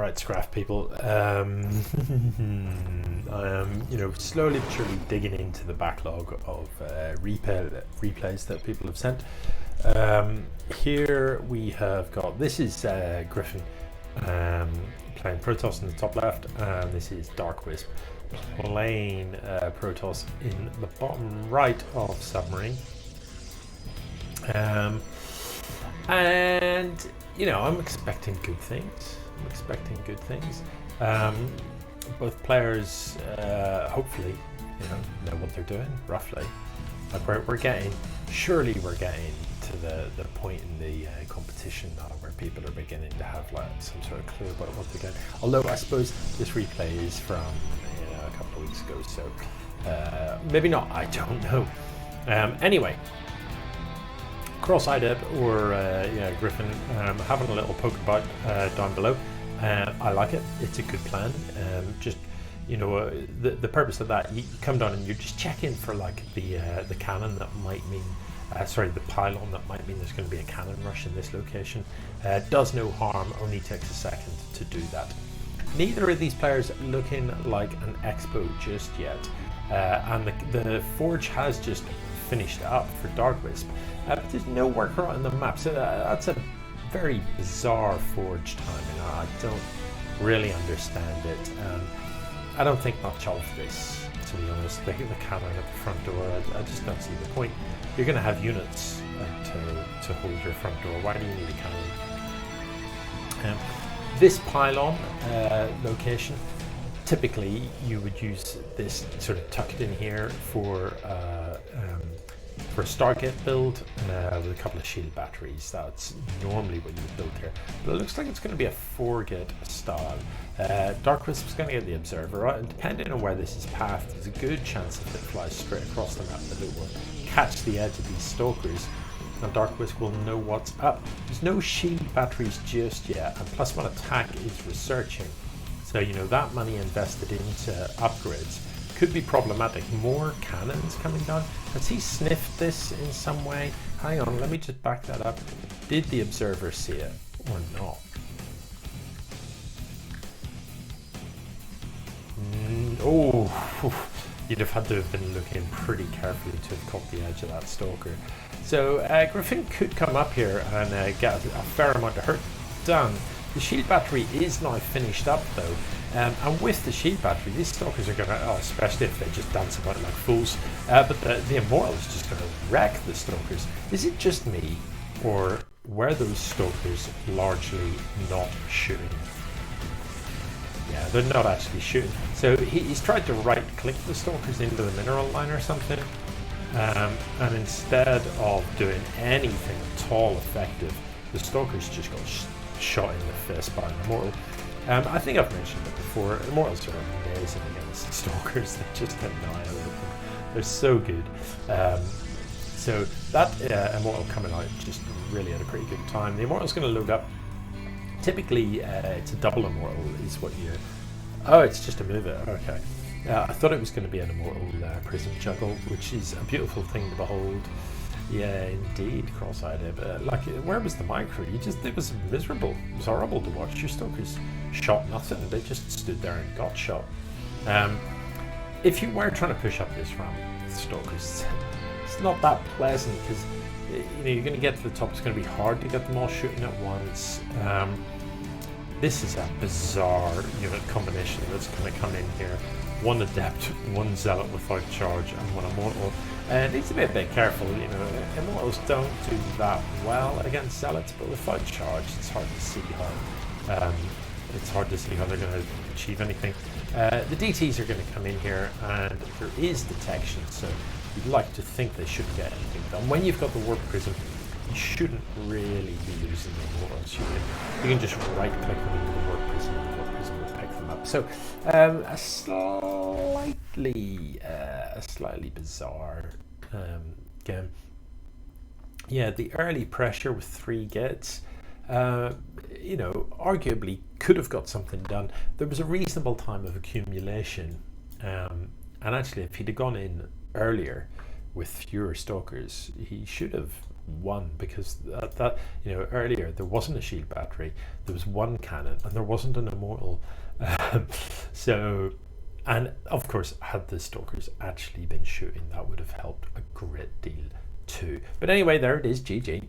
Right, Scraff people. I am, slowly but surely digging into the backlog of replays that people have sent. Here we have got, this is Ggriffin playing Protoss in the top left, and this is DarkWisp playing Protoss in the bottom right of Submarine. And I'm expecting good things. Both players hopefully know what they're doing roughly. Like we're getting to the point in the competition now where people are beginning to have like some sort of clue about what they're doing. Although I suppose this replay is from a couple of weeks ago, so maybe not. I don't know. Anyway. Cross-eyed or Ggriffin having a little poke about down below. I like it. It's a good plan. The purpose of that, you come down and you just check in for like the cannon that might mean, the pylon that might mean there's going to be a cannon rush in this location. Does no harm. Only takes a second to do that. Neither of these players looking like an expo just yet, and the forge has just finished up for DarkWisp. But there's no worker on the map, so that's a very bizarre forge timing. I don't really understand it. I don't think much of this, to be honest. The cannon at the front door, I just don't see the point. You're going to have units to hold your front door. Why do you need a cannon? This pylon location, typically you would use this sort of tucked in here for a Stargate build with a couple of shield batteries. That's normally what you would build here, but it looks like it's going to be a 4-gate style. DarkWisp is going to get the observer, right? And depending on where this is pathed, there's a good chance if it flies straight across the map that it will catch the edge of these stalkers, and DarkWisp will know what's up. There's no shield batteries just yet, and plus one attack is researching, so that money invested into upgrades could be problematic. More cannons coming down. Has he sniffed this in some way? Hang on, let me just back that up. Did the observer see it or not? You'd have had to have been looking pretty carefully to have caught the edge of that stalker. So Ggriffin could come up here and get a fair amount of hurt done. The shield battery is now finished up though, and with the shield battery, these stalkers are going to, especially if they just dance about like fools, but the Immortal is just going to wreck the stalkers. Is it just me, or were those stalkers largely not shooting? Yeah, they're not actually shooting. So he's tried to right-click the stalkers into the mineral line or something, and instead of doing anything at all effective, the stalkers just got shot in the face by an Immortal. I think I've mentioned it before. Immortals are amazing against stalkers. They just annihilate them. They're so good. So that Immortal coming out just really had a pretty good time. The Immortal's going to load up. Typically, it's a double Immortal is what you... Oh, it's just a mover. Okay. I thought it was going to be an Immortal prism juggle, which is a beautiful thing to behold. Yeah, indeed, cross-eyed. But where was the micro? It was miserable. It was horrible to watch. Your stalkers shot nothing. They just stood there and got shot. If you were trying to push up this ramp with stalkers, it's not that pleasant because you're going to get to the top. It's going to be hard to get them all shooting at once. This is a bizarre unit combination that's going to come in here. One Adept, one Zealot without charge, and one Immortal. It needs to be a bit careful. Immortals don't do that well against Zealots, but without charge, it's hard to see how they're going to achieve anything. The DTs are going to come in here, and there is detection, so you'd like to think they shouldn't get anything done. When you've got the Warp Prism, you shouldn't really be losing the Immortals. You can just right-click them into the Warp Prism, and the Warp Prism will pick them up. So a slightly bizarre game. Yeah, the early pressure with 3 gates, arguably could have got something done. There was a reasonable time of accumulation, and actually if he'd have gone in earlier with fewer stalkers, he should have one, because that you know, earlier there wasn't a shield battery, there was one cannon, and there wasn't an immortal. So, and of course, had the stalkers actually been shooting, that would have helped a great deal too. But anyway, there it is, GG.